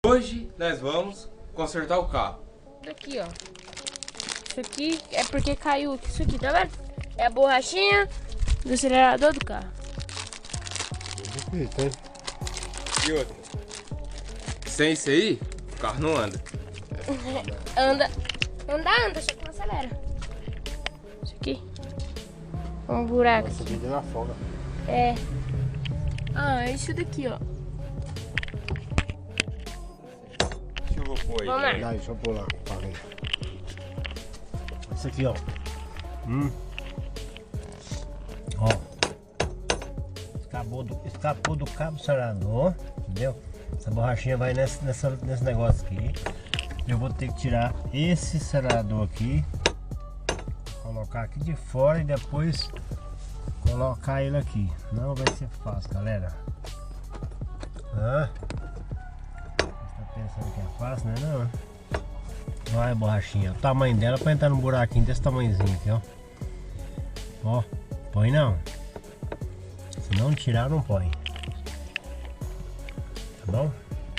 Hoje nós vamos consertar o carro. Daqui, ó. Isso aqui é porque caiu isso aqui, tá vendo? É a borrachinha do acelerador do carro. E outra? Sem isso aí, o carro não anda. Anda, só que não acelera. Isso aqui. Um buraco. Essa aqui deu na folga. É. Ah, é isso daqui, ó. Deixa eu pôr aí. Vamos lá. Aí, deixa eu pôr lá. Parei. Esse aqui, ó. Ó. Escapou do cabo acelerador, entendeu? Essa borrachinha vai nesse negócio aqui. Eu vou ter que tirar esse acelerador aqui, colocar aqui de fora e depois colocar ele aqui. Não vai ser fácil, galera. Você tá pensando que é fácil, né? Não. Olha a borrachinha, o tamanho dela para entrar num buraquinho desse tamanhozinho aqui, ó. Ó, põe não. Se não tirar, não põe. Tá bom?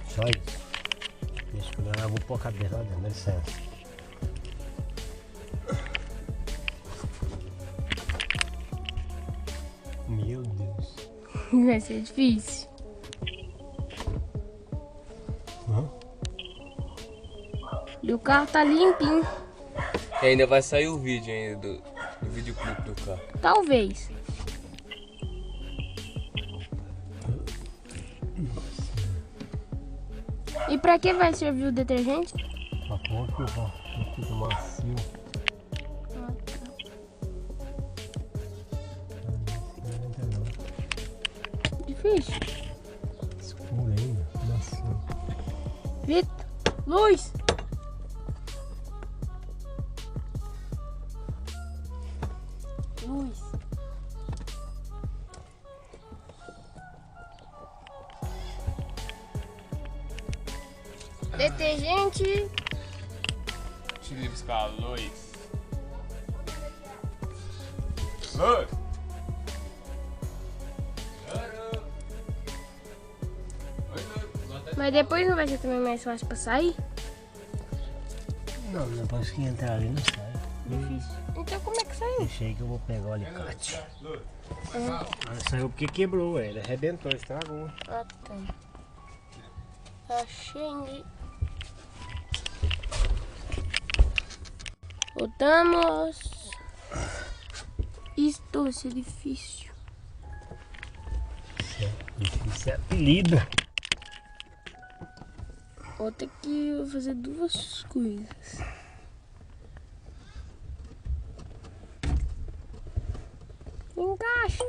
Só isso. Deixa que eu vou pôr a cabeça lá dentro, dá licença. Meu Deus. Vai ser difícil. E o carro tá limpinho. E ainda vai sair o vídeo ainda do videoclipe do carro. Talvez. E pra que vai servir o detergente? Pra pôr aqui, ó. Fica macio. Difícil. Escuro ainda. Macio. Vitor, luz. Luz. Detergente. Tira buscar a luz. Luz! Mas depois não vai ser também mais fácil pra sair? Não, depois que entrar ali não sai. Difícil. Então como é que saiu? Deixa aí que eu vou pegar o alicate. Saiu porque quebrou, ele arrebentou, estragou. Ah, tá. Tá cheio de... Voltamos. Isto vai ser difícil. Isso é apelido. Vou ter que fazer duas coisas. Encaixa.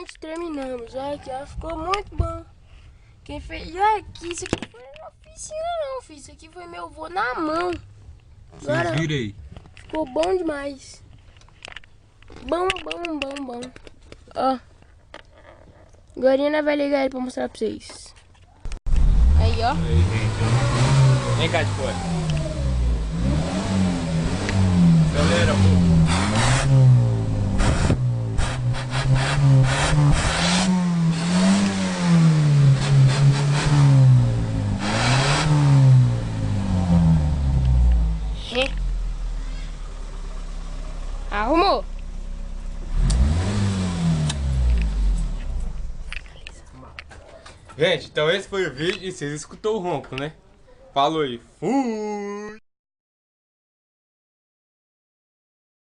finalmente terminamos. Olha aqui, ó, ficou muito bom. Quem fez... Olha aqui, isso aqui foi na oficina não, filho. Isso aqui foi meu vô na mão. Agora, Vocês viram aí. ficou bom demais. Bom. Ó. Agora nós vai ligar ele pra mostrar pra vocês. Aí, ó. Aí, gente. Vem cá de fora. Acelera, pô. Arrumou. Gente, então esse foi o vídeo e vocês escutou o ronco, né? Falou aí. Fui!